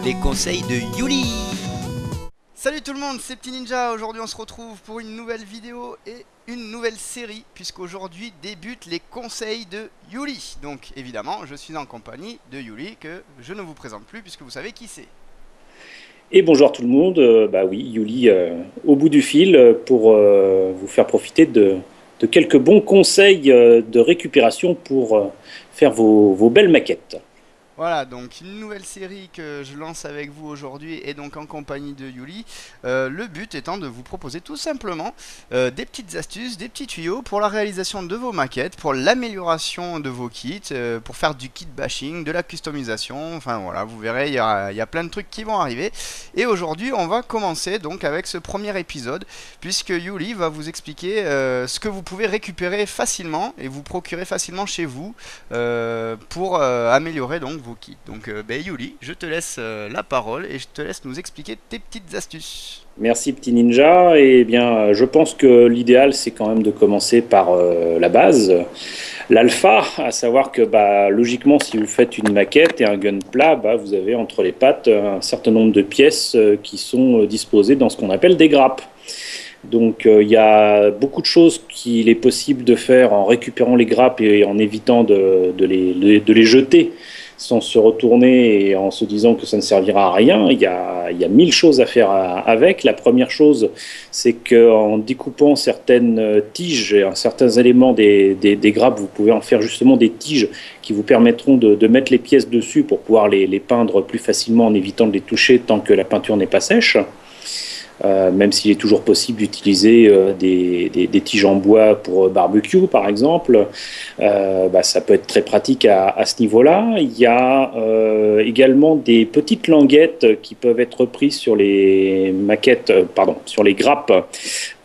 les conseils de Yuli. Salut tout le monde, c'est Petit Ninja. Aujourd'hui on se retrouve pour une nouvelle vidéo et une nouvelle série, puisqu'aujourd'hui débutent les conseils de Yuli. Donc évidemment je suis en compagnie de Yuli, que je ne vous présente plus puisque vous savez qui c'est. Et bonjour tout le monde, bah oui, Yuli au bout du fil pour vous faire profiter de quelques bons conseils de récupération pour faire vos belles maquettes. Voilà, donc une nouvelle série que je lance avec vous aujourd'hui et donc en compagnie de Yuli. Le but étant de vous proposer tout simplement des petites astuces, des petits tuyaux pour la réalisation de vos maquettes, pour l'amélioration de vos kits, pour faire du kit bashing, de la customisation. Enfin voilà, vous verrez, il y a plein de trucs qui vont arriver. Et aujourd'hui, on va commencer donc avec ce premier épisode, puisque Yuli va vous expliquer ce que vous pouvez récupérer facilement et vous procurer facilement chez vous pour améliorer donc vos kits. Donc Yuli, je te laisse la parole et je te laisse nous expliquer tes petites astuces. Merci petit ninja, et bien je pense que l'idéal c'est quand même de commencer par la base, l'alpha, à savoir que bah, logiquement si vous faites une maquette et un gun plat, bah, vous avez entre les pattes un certain nombre de pièces qui sont disposées dans ce qu'on appelle des grappes. Donc il y a beaucoup de choses qu'il est possible de faire en récupérant les grappes et en évitant de les jeter sans se retourner et en se disant que ça ne servira à rien. Il y a mille choses à faire avec. La première chose, c'est qu'en découpant certaines tiges et certains éléments des grappes, vous pouvez en faire justement des tiges qui vous permettront de mettre les pièces dessus pour pouvoir les peindre plus facilement en évitant de les toucher tant que la peinture n'est pas sèche. Même s'il est toujours possible d'utiliser des tiges en bois pour barbecue par exemple, bah, ça peut être très pratique à ce niveau-là. Il y a également des petites languettes qui peuvent être prises sur les maquettes, sur les grappes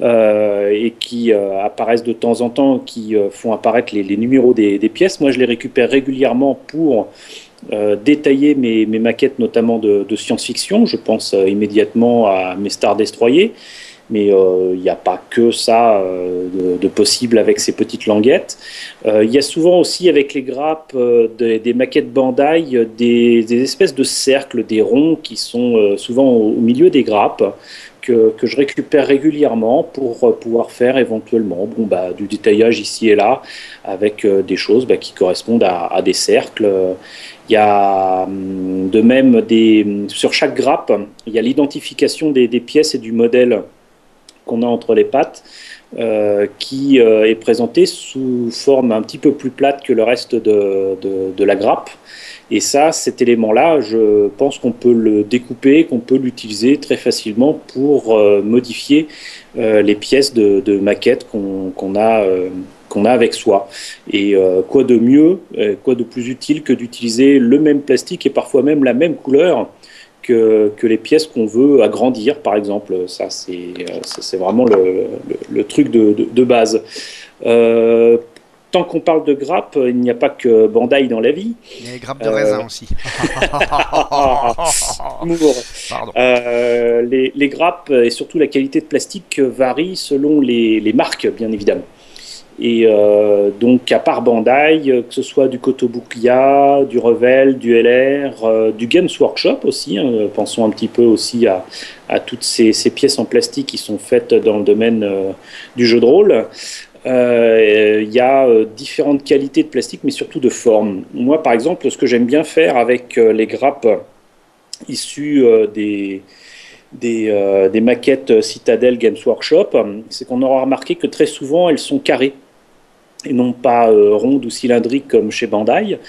et qui apparaissent de temps en temps, qui font apparaître les numéros des pièces. Moi je les récupère régulièrement pour détailler mes maquettes notamment de science-fiction. Je pense immédiatement à mes Star Destroyer, mais il n'y a pas que ça de possible avec ces petites languettes. Il y a souvent aussi avec les grappes des maquettes Bandai des espèces de cercles, des ronds qui sont souvent au milieu des grappes, que je récupère régulièrement pour pouvoir faire éventuellement du détaillage ici et là avec des choses qui correspondent à des cercles. Il y a de même sur chaque grappe, il y a l'identification des pièces et du modèle qu'on a entre les pattes qui est présenté sous forme un petit peu plus plate que le reste de la grappe. Et ça, cet élément-là, je pense qu'on peut le découper, qu'on peut l'utiliser très facilement pour modifier les pièces de maquette qu'on a avec soi. Et quoi de mieux, quoi de plus utile que d'utiliser le même plastique et parfois même la même couleur que les pièces qu'on veut agrandir, par exemple. Ça, c'est vraiment le truc de base. Tant qu'on parle de grappes, il n'y a pas que Bandai dans la vie. Il y a les grappes de raisin aussi. Pardon. Les grappes et surtout la qualité de plastique varient selon les marques, bien évidemment. Et donc, à part Bandai, que ce soit du Kotobukiya, du Revell, du LR, du Games Workshop aussi, hein, pensons un petit peu aussi à toutes ces pièces en plastique qui sont faites dans le domaine du jeu de rôle. Il y a différentes qualités de plastique, mais surtout de forme. Moi, par exemple, ce que j'aime bien faire avec les grappes issues des maquettes Citadel Games Workshop, c'est qu'on aura remarqué que très souvent, elles sont carrées et non pas rondes ou cylindriques comme chez Bandai.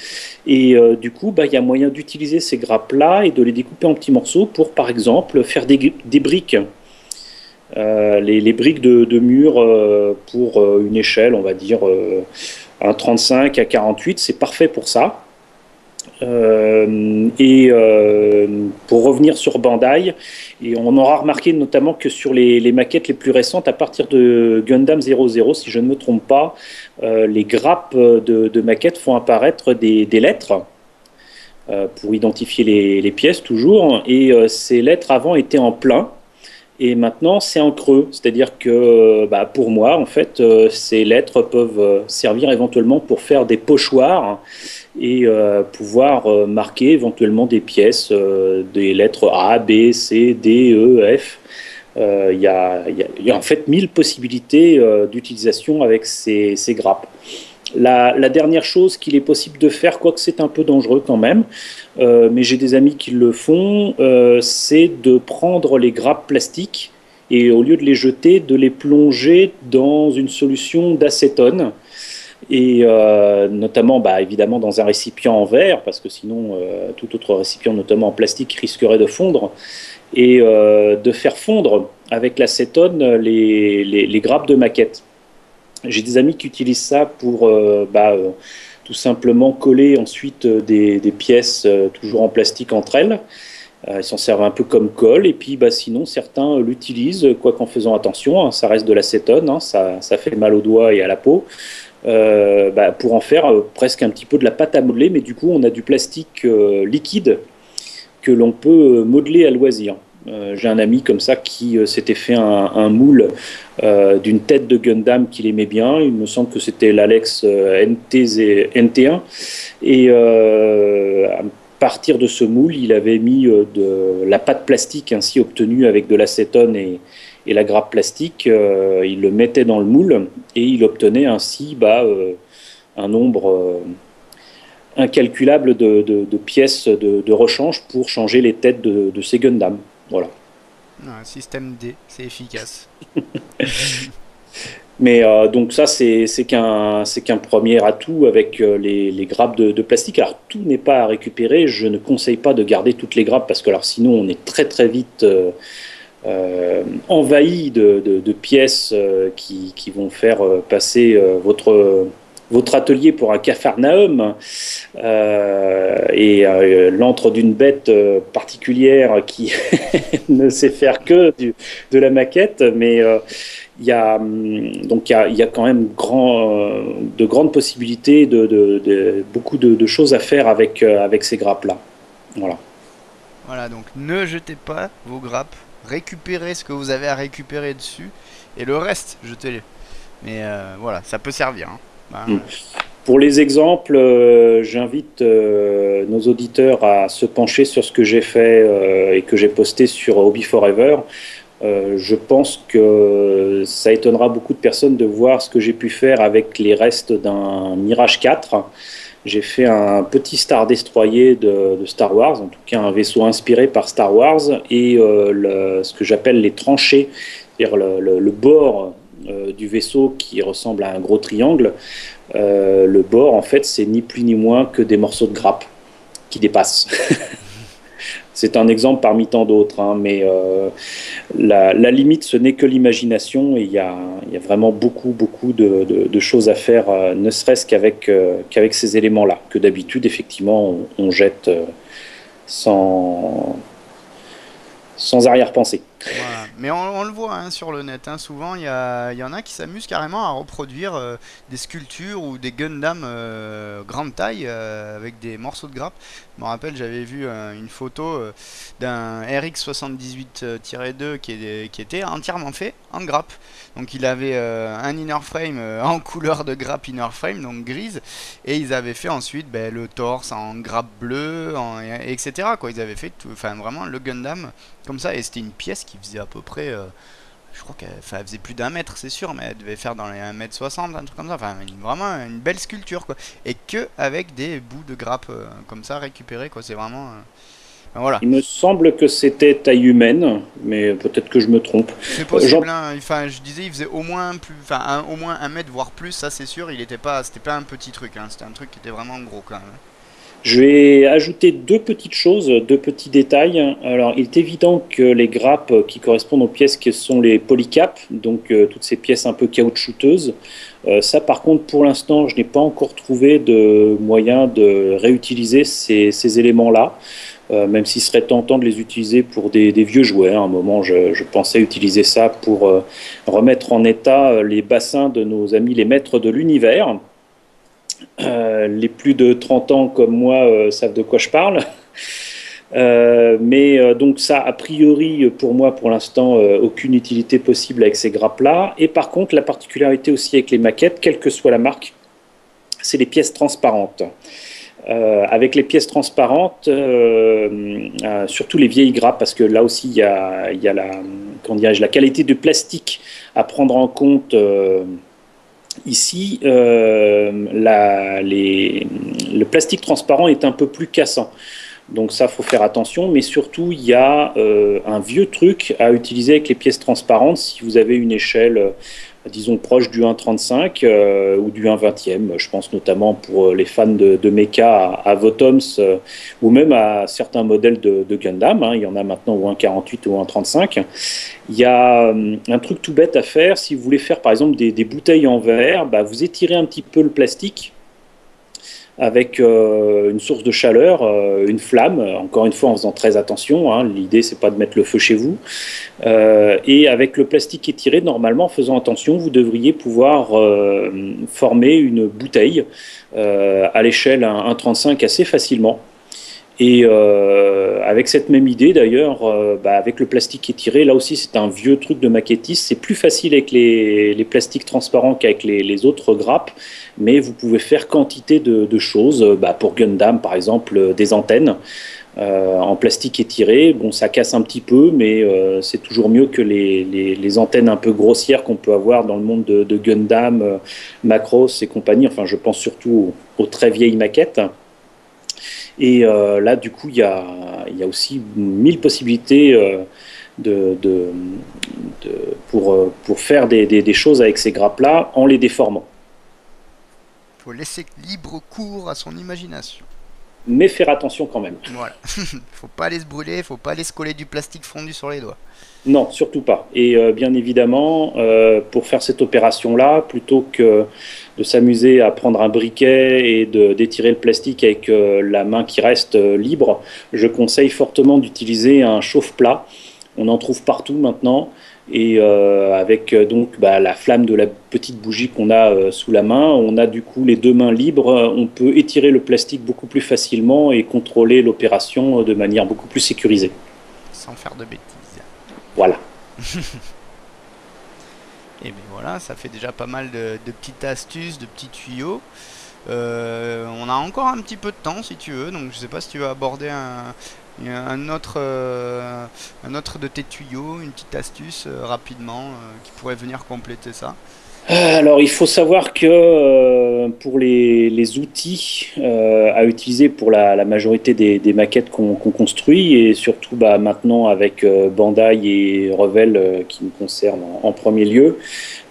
Et du coup, il y a moyen d'utiliser ces grappes-là et de les découper en petits morceaux pour, par exemple, faire des briques. Les briques de mur pour une échelle, on va dire un 35 à 48, c'est parfait pour ça. Pour revenir sur Bandai, et on aura remarqué notamment que sur les maquettes les plus récentes, à partir de Gundam 00, si je ne me trompe pas, les grappes de maquettes font apparaître des lettres pour identifier les pièces toujours, et ces lettres avant étaient en plein. Et maintenant, c'est en creux, c'est-à-dire que bah, pour moi, en fait, ces lettres peuvent servir éventuellement pour faire des pochoirs et pouvoir marquer éventuellement des pièces, des lettres A, B, C, D, E, F. Il y a en fait 1000 possibilités d'utilisation avec ces grappes. La dernière chose qu'il est possible de faire, quoique c'est un peu dangereux quand même, mais j'ai des amis qui le font, c'est de prendre les grappes plastiques et au lieu de les jeter, de les plonger dans une solution d'acétone et notamment bah, évidemment dans un récipient en verre parce que sinon tout autre récipient notamment en plastique risquerait de fondre et de faire fondre avec l'acétone les grappes de maquettes. J'ai des amis qui utilisent ça pour tout simplement coller ensuite des pièces toujours en plastique entre elles. Ils s'en servent un peu comme colle et puis bah, sinon certains l'utilisent, quoique en faisant attention, hein, ça reste de l'acétone, hein, ça fait mal aux doigts et à la peau, bah, pour en faire presque un petit peu de la pâte à modeler, mais du coup on a du plastique liquide que l'on peut modeler à loisir. J'ai un ami comme ça qui s'était fait un moule d'une tête de Gundam qu'il aimait bien. Il me semble que c'était l'Alex NT1. Et à partir de ce moule, il avait mis de la pâte plastique ainsi obtenue avec de l'acétone et la grappe plastique. Il le mettait dans le moule et il obtenait ainsi un nombre incalculable de pièces de rechange pour changer les têtes de ces Gundam. Voilà. Un système D, c'est efficace. Mais donc ça, c'est qu'un premier atout avec les grappes de plastique. Alors tout n'est pas à récupérer. Je ne conseille pas de garder toutes les grappes parce que alors sinon on est très très vite envahi de pièces qui vont faire passer votre atelier pour un capharnaüm et l'antre d'une bête particulière qui ne sait faire que de la maquette, mais il y a quand même de grandes possibilités, beaucoup de choses à faire avec ces grappes-là. Voilà. Voilà, donc ne jetez pas vos grappes, récupérez ce que vous avez à récupérer dessus, et le reste, jetez-les. Mais voilà, ça peut servir. Hein. Ben, Pour les exemples, j'invite nos auditeurs à se pencher sur ce que j'ai fait et que j'ai posté sur Hobby Forever. Je pense que ça étonnera beaucoup de personnes de voir ce que j'ai pu faire avec les restes d'un Mirage 4. J'ai fait un petit Star Destroyer de Star Wars, en tout cas un vaisseau inspiré par Star Wars, et ce que j'appelle les tranchées, c'est-à-dire le bord du vaisseau qui ressemble à un gros triangle. Le bord, en fait, c'est ni plus ni moins que des morceaux de grappe qui dépassent. C'est un exemple parmi tant d'autres, hein, mais la limite, ce n'est que l'imagination et il y a vraiment beaucoup, beaucoup de choses à faire, ne serait-ce qu'avec ces éléments-là, que d'habitude, effectivement, on jette sans arrière-pensée. voilà. Mais on le voit hein, sur le net, hein. Souvent il y en a qui s'amusent carrément à reproduire des sculptures ou des Gundam grande taille avec des morceaux de grappe. Je me rappelle, j'avais vu une photo d'un RX78-2 qui était entièrement fait en grappe. Donc il avait un inner frame en couleur de grappe inner frame, donc grise, et ils avaient fait ensuite ben, le torse en grappe bleue, etc. Quoi. Ils avaient fait tout, enfin vraiment le Gundam comme ça, et c'était une pièce qui faisait à peu près, je crois qu'elle faisait plus d'un mètre, c'est sûr, mais elle devait faire dans les 1,60 m, un truc comme ça, enfin vraiment une belle sculpture, quoi. Et que avec des bouts de grappe comme ça récupérés, quoi, c'est vraiment... enfin, voilà. Il me semble que c'était taille humaine, mais peut-être que je me trompe. C'est Jean, possible, hein. Enfin, je disais, il faisait au moins plus, enfin, au moins 1 mètre, voire plus, ça c'est sûr, c'était pas un petit truc, hein. C'était un truc qui était vraiment gros quand même. je vais ajouter deux petites choses, deux petits détails. Alors, il est évident que les grappes qui correspondent aux pièces qui sont les polycaps, donc toutes ces pièces un peu caoutchouteuses, ça par contre, pour l'instant, je n'ai pas encore trouvé de moyen de réutiliser ces éléments-là. Même s'il serait tentant de les utiliser pour des vieux jouets. À un moment, je pensais utiliser ça pour remettre en état les bassins de nos amis les maîtres de l'univers. Les plus de 30 ans comme moi savent de quoi je parle. Donc ça, a priori, pour moi, pour l'instant, aucune utilité possible avec ces grappes-là. Et par contre, la particularité aussi avec les maquettes, quelle que soit la marque, c'est les pièces transparentes. Avec les pièces transparentes, surtout les vieilles grappes, parce que là aussi, il y a la qualité de plastique à prendre en compte. Ici, le plastique transparent est un peu plus cassant. Donc ça, faut faire attention. Mais surtout, il y a un vieux truc à utiliser avec les pièces transparentes. Si vous avez une échelle, disons, proche du 1,35 ou du 1,20e, je pense notamment pour les fans de mecha à Votoms ou même à certains modèles de Gundam. Hein. Il y en a maintenant au 1,48 ou 1,35. Il y a un truc tout bête à faire. Si vous voulez faire, par exemple, des bouteilles en verre, bah, vous étirez un petit peu le plastique avec une source de chaleur, une flamme, encore une fois en faisant très attention, hein, l'idée c'est pas de mettre le feu chez vous, et avec le plastique étiré, normalement en faisant attention, vous devriez pouvoir former une bouteille à l'échelle 1,35 assez facilement. Et avec cette même idée d'ailleurs, avec le plastique étiré, là aussi c'est un vieux truc de maquettiste, c'est plus facile avec les plastiques transparents qu'avec les autres grappes, mais vous pouvez faire quantité de choses, pour Gundam par exemple, des antennes en plastique étiré, bon ça casse un petit peu, mais c'est toujours mieux que les antennes un peu grossières qu'on peut avoir dans le monde de Gundam, Macross et compagnie, enfin je pense surtout aux très vieilles maquettes. Et là, du coup, il y a aussi 1000 possibilités pour faire des choses avec ces grappes-là en les déformant. Faut laisser libre cours à son imagination. Mais faire attention quand même. Voilà. Faut pas aller se brûler, faut pas aller se coller du plastique fondu sur les doigts. Non, surtout pas. Et bien évidemment, pour faire cette opération-là, plutôt que de s'amuser à prendre un briquet et d'étirer le plastique avec la main qui reste libre, je conseille fortement d'utiliser un chauffe-plat. On en trouve partout maintenant. Et avec la flamme de la petite bougie qu'on a sous la main, on a du coup les deux mains libres. On peut étirer le plastique beaucoup plus facilement et contrôler l'opération de manière beaucoup plus sécurisée. Sans faire de bêtises. Voilà. Et bien voilà, ça fait déjà pas mal de petites astuces, de petits tuyaux. On a encore un petit peu de temps si tu veux, donc je sais pas si tu veux aborder un autre de tes tuyaux, une petite astuce rapidement qui pourrait venir compléter ça. Alors, il faut savoir que pour les outils à utiliser pour la majorité des maquettes qu'on construit, et surtout maintenant avec Bandai et Revell qui nous concernent en premier lieu,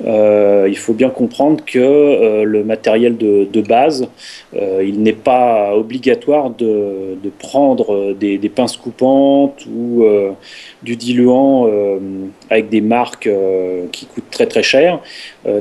il faut bien comprendre que le matériel de base, il n'est pas obligatoire de prendre des pinces coupantes ou du diluant avec des marques qui coûtent très très cher.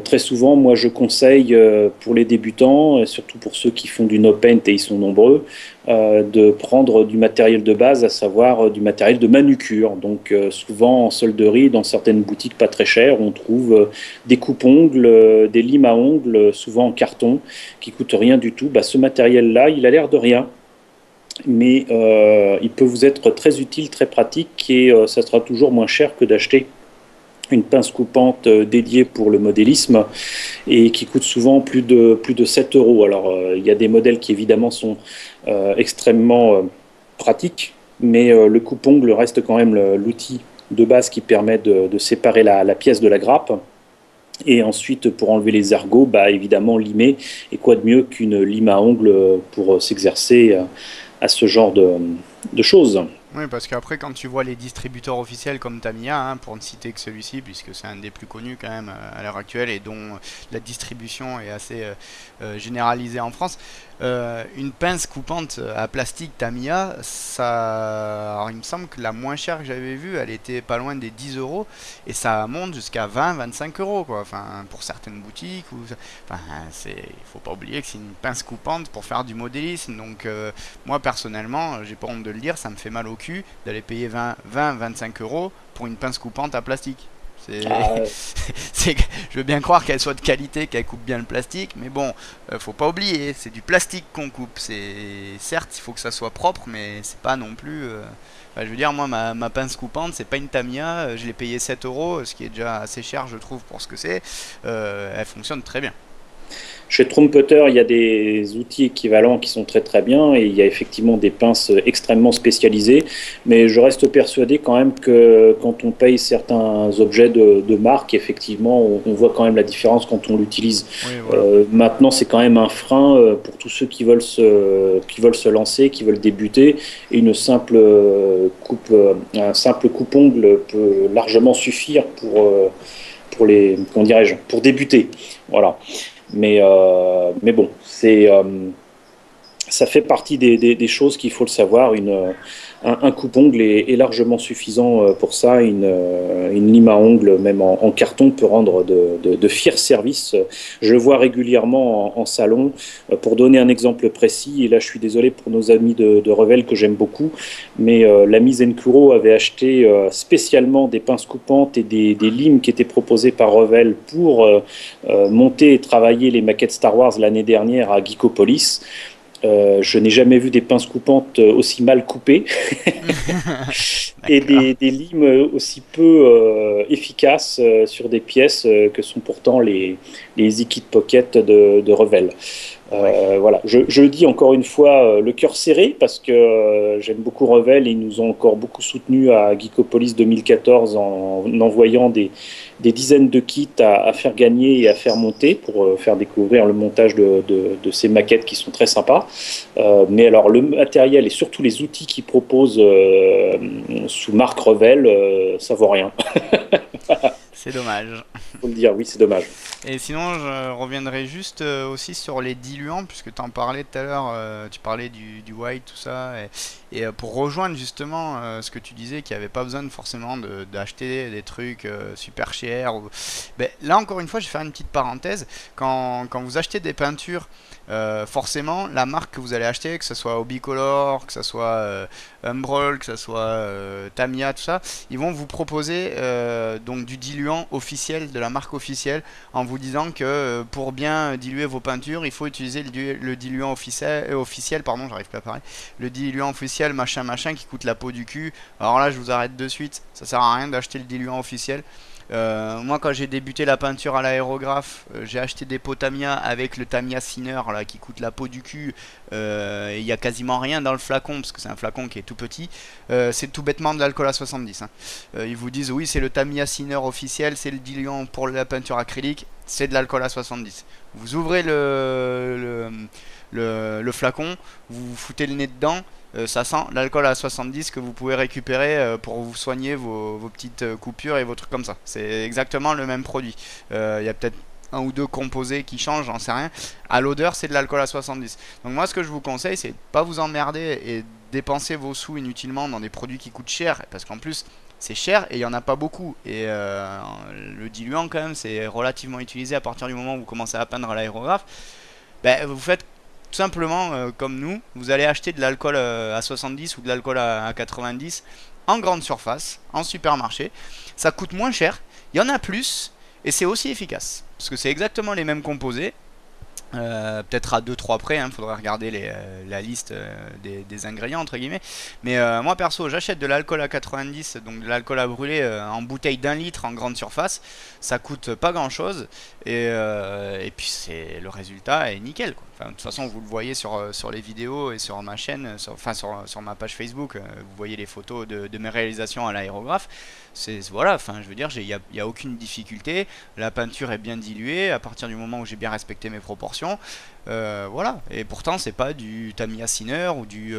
Très souvent, moi je conseille pour les débutants, et surtout pour ceux qui font du no-paint, et ils sont nombreux, de prendre du matériel de base, à savoir du matériel de manucure. Donc souvent en solderie, dans certaines boutiques pas très chères, on trouve des coupes-ongles, des limes à ongles, souvent en carton, qui coûtent rien du tout. Ce matériel-là, il a l'air de rien, mais il peut vous être très utile, très pratique, et ça sera toujours moins cher que d'acheter une pince coupante dédiée pour le modélisme et qui coûte souvent plus de 7 euros. Alors il y a des modèles qui évidemment sont extrêmement pratiques, mais le coupe-ongle reste quand même l'outil de base qui permet de séparer la pièce de la grappe. Et ensuite, pour enlever les ergots, évidemment limer. Et quoi de mieux qu'une lime à ongles pour s'exercer à ce genre de choses. Oui, parce qu'après, quand tu vois les distributeurs officiels comme Tamiya, hein, pour ne citer que celui-ci, puisque c'est un des plus connus quand même à l'heure actuelle et dont la distribution est assez généralisée en France, une pince coupante à plastique Tamiya, alors, il me semble que la moins chère que j'avais vue, elle était pas loin des 10 euros et ça monte jusqu'à 20-25 euros, quoi. Enfin, pour certaines boutiques. Enfin, il faut pas oublier que c'est une pince coupante pour faire du modélisme. Donc, moi personnellement, j'ai pas honte de le dire, ça me fait mal au cul d'aller payer 20-25 euros pour une pince coupante à plastique. Ah, Je veux bien croire qu'elle soit de qualité, qu'elle coupe bien le plastique, mais bon, faut pas oublier, c'est du plastique qu'on coupe. Certes, il faut que ça soit propre, mais c'est pas non plus. Je veux dire, moi, ma pince coupante, c'est pas une Tamiya, je l'ai payé 7 euros, ce qui est déjà assez cher, je trouve, pour ce que c'est. Elle fonctionne très bien. Chez Trumpeter, il y a des outils équivalents qui sont très très bien et il y a effectivement des pinces extrêmement spécialisées. Mais je reste persuadé quand même que quand on paye certains objets de marque, effectivement, on voit quand même la différence quand on l'utilise. Oui, voilà. Maintenant, c'est quand même un frein pour tous ceux qui veulent se lancer, qui veulent débuter. Et une simple un simple coupe-ongle peut largement suffire pour comment dirais-je, pour débuter. Voilà. Mais bon, ça fait partie des choses qu'il faut le savoir. Un coupe-ongle est largement suffisant pour ça. Une lime à ongles, même en carton, peut rendre de fiers services. Je le vois régulièrement en salon. Pour donner un exemple précis, et là je suis désolé pour nos amis de Revel que j'aime beaucoup, mais l'ami Zenkuro avait acheté spécialement des pinces coupantes et des limes qui étaient proposées par Revel pour monter et travailler les maquettes Star Wars l'année dernière à Geekopolis. Je n'ai jamais vu des pinces coupantes aussi mal coupées et D'accord. des limes aussi peu efficaces sur des pièces que sont pourtant les Zikit Pocket de Revel. Oui. Voilà, je le dis encore une fois, le cœur serré, parce que j'aime beaucoup Revel et ils nous ont encore beaucoup soutenus à Geekopolis 2014 en envoyant des dizaines de kits à faire gagner et à faire monter pour faire découvrir le montage de ces maquettes qui sont très sympas. Mais alors le matériel et surtout les outils qu'ils proposent sous marque Revel, ça vaut rien. C'est dommage. Faut le dire, oui, c'est dommage. Et sinon, je reviendrai juste aussi sur les diluants, puisque tu en parlais tout à l'heure, tu parlais du white, tout ça, et pour rejoindre justement ce que tu disais, qu'il n'y avait pas besoin forcément d'acheter des trucs super chers. Ben, là, encore une fois, je vais faire une petite parenthèse. Quand vous achetez des peintures, forcément, la marque que vous allez acheter, que ce soit Obicolor, que ce soit Umbral, que ce soit Tamiya, tout ça, ils vont vous proposer donc du diluant officiel de la marque officielle en vous disant que pour bien diluer vos peintures, il faut utiliser le diluant officiel, pardon, j'arrive pas à parler, le diluant officiel machin machin qui coûte la peau du cul. Alors là, je vous arrête de suite, ça sert à rien d'acheter le diluant officiel. Moi, quand j'ai débuté la peinture à l'aérographe, j'ai acheté des pots Tamiya avec le Tamiya Sinner là, qui coûte la peau du cul. Il y a quasiment rien dans le flacon parce que c'est un flacon qui est tout petit. C'est tout bêtement de l'alcool à 70. Hein. Ils vous disent oui, c'est le Tamiya Sinner officiel, c'est le diluant pour la peinture acrylique, c'est de l'alcool à 70. Vous ouvrez le flacon, vous foutez le nez dedans. Ça sent l'alcool à 70 que vous pouvez récupérer pour vous soigner vos petites coupures et vos trucs comme ça. C'est exactement le même produit. Il y a peut-être un ou deux composés qui changent, j'en sais rien. À l'odeur, c'est de l'alcool à 70. Donc moi, ce que je vous conseille, c'est de pas vous emmerder et dépenser vos sous inutilement dans des produits qui coûtent cher. Parce qu'en plus, c'est cher et il n'y en a pas beaucoup. Et le diluant, quand même, c'est relativement utilisé à partir du moment où vous commencez à peindre à l'aérographe. Ben, vous faites tout simplement comme nous, vous allez acheter de l'alcool à 70 ou de l'alcool à 90 en grande surface, en supermarché. Ça coûte moins cher, il y en a plus et c'est aussi efficace. Parce que c'est exactement les mêmes composés. Peut-être à deux trois près, il faudrait regarder la liste des ingrédients entre guillemets. Mais moi perso, j'achète de l'alcool à 90, donc de l'alcool à brûler en bouteille d'un litre en grande surface. Ça coûte pas grand chose et puis le résultat est nickel quoi. Enfin, de toute façon, vous le voyez sur les vidéos et sur ma chaîne, sur ma page Facebook, vous voyez les photos de mes réalisations à l'aérographe. Voilà, enfin, je veux dire, y a aucune difficulté. La peinture est bien diluée à partir du moment où j'ai bien respecté mes proportions. Voilà, et pourtant, c'est pas du Tamiya Sinner ou du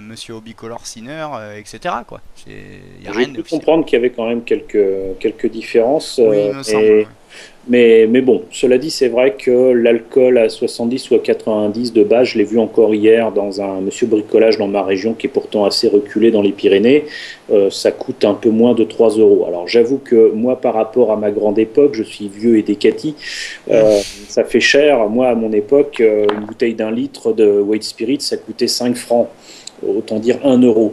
Monsieur Obicolor Sinner, etc. Quoi. Y a J'ai rien pu d'officiel. comprendre qu'il y avait quand même quelques différences. Oui, il me semble. Ouais. Mais bon, cela dit, c'est vrai que l'alcool à 70 ou à 90 de base, je l'ai vu encore hier dans un monsieur bricolage dans ma région qui est pourtant assez reculé dans les Pyrénées. Ça coûte un peu moins de 3 euros. Alors j'avoue que moi, par rapport à ma grande époque, je suis vieux et décati. Ça fait cher. Moi, à mon époque, une bouteille d'un litre de White Spirit, ça coûtait 5 francs. Autant dire 1 euro.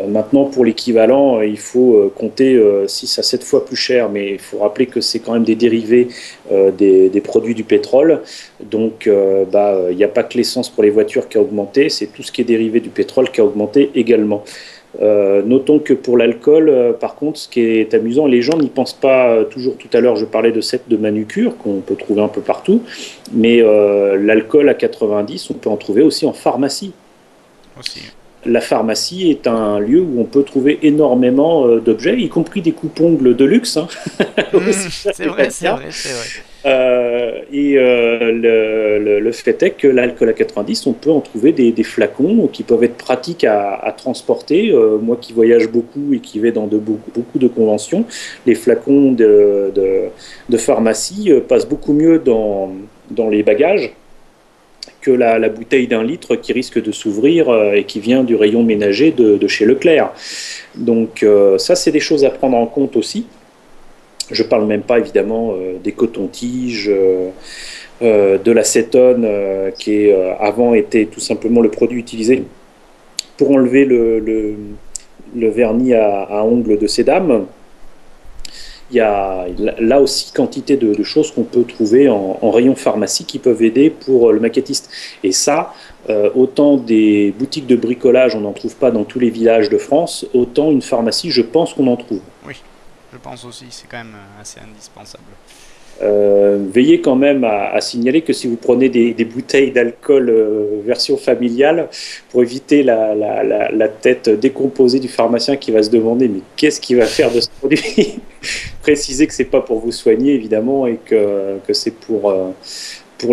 Maintenant, pour l'équivalent, il faut compter 6 à 7 fois plus cher, mais il faut rappeler que c'est quand même des dérivés des produits du pétrole. Donc, il n'y a pas que l'essence pour les voitures qui a augmenté, c'est tout ce qui est dérivé du pétrole qui a augmenté également. Notons que pour l'alcool, par contre, ce qui est amusant, les gens n'y pensent pas toujours. Tout à l'heure, je parlais de sets de manucure qu'on peut trouver un peu partout, mais l'alcool à 90, on peut en trouver aussi en pharmacie. Aussi. La pharmacie est un lieu où on peut trouver énormément d'objets, y compris des coupes-ongles de luxe. Hein. C'est vrai, c'est vrai, c'est vrai. Le fait est que l'alcool à 90, on peut en trouver des flacons qui peuvent être pratiques à transporter. Moi qui voyage beaucoup et qui vais dans beaucoup de conventions, les flacons de pharmacie passent beaucoup mieux dans les bagages que la bouteille d'1 litre qui risque de s'ouvrir et qui vient du rayon ménager de chez Leclerc. Donc ça, c'est des choses à prendre en compte aussi. Je ne parle même pas évidemment des cotons-tiges, de l'acétone qui avant était tout simplement le produit utilisé pour enlever le vernis à ongles de ces dames. Il y a là aussi quantité de choses qu'on peut trouver en rayon pharmacie qui peuvent aider pour le maquettiste. Et ça, autant des boutiques de bricolage, on n'en trouve pas dans tous les villages de France, autant une pharmacie, je pense qu'on en trouve. Oui, je pense aussi, c'est quand même assez indispensable. Veillez quand même à signaler que si vous prenez des bouteilles d'alcool version familiale, pour éviter la tête décomposée du pharmacien qui va se demander mais qu'est-ce qu'il va faire de ce produit. Précisez que c'est pas pour vous soigner évidemment et que c'est pour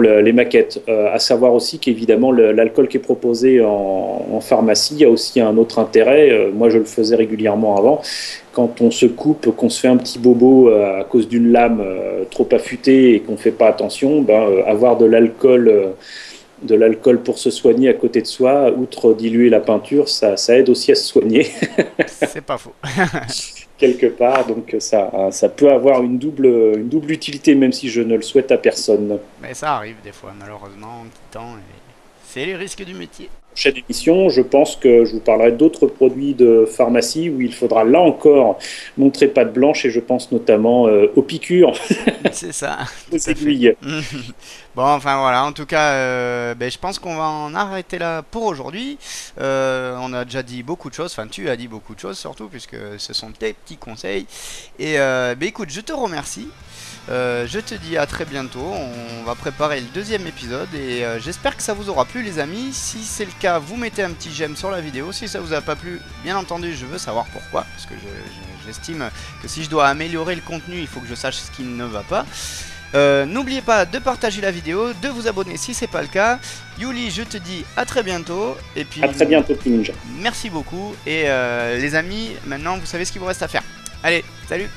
les maquettes. À savoir aussi qu'évidemment l'alcool qui est proposé en pharmacie, il y a aussi un autre intérêt. Moi je le faisais régulièrement avant. Quand on se coupe, qu'on se fait un petit bobo à cause d'une lame trop affûtée et qu'on ne fait pas attention, avoir de l'alcool pour se soigner à côté de soi, outre diluer la peinture, ça aide aussi à se soigner. C'est pas faux. Quelque part, donc ça peut avoir une double utilité, même si je ne le souhaite à personne. Mais ça arrive des fois, malheureusement, en quittant, et c'est les risques du métier. Prochaine émission, je pense que je vous parlerai d'autres produits de pharmacie où il faudra là encore montrer patte blanche et je pense notamment aux piqûres, C'est ça, aux tout à fait. aiguilles. Bon, enfin voilà, en tout cas, je pense qu'on va en arrêter là pour aujourd'hui. On a déjà dit beaucoup de choses, enfin tu as dit beaucoup de choses surtout, puisque ce sont tes petits conseils. Et écoute, je te remercie. Je te dis à très bientôt, on va préparer le deuxième épisode et j'espère que ça vous aura plu les amis. Si c'est le cas, vous mettez un petit j'aime sur la vidéo. Si ça vous a pas plu, bien entendu je veux savoir pourquoi, parce que j'estime que si je dois améliorer le contenu, il faut que je sache ce qui ne va pas. N'oubliez pas de partager la vidéo, de vous abonner si c'est pas le cas. Yuli, je te dis à très bientôt. Et puis À très bientôt, Ninja. merci beaucoup. Et les amis, maintenant vous savez ce qu'il vous reste à faire. Allez, salut!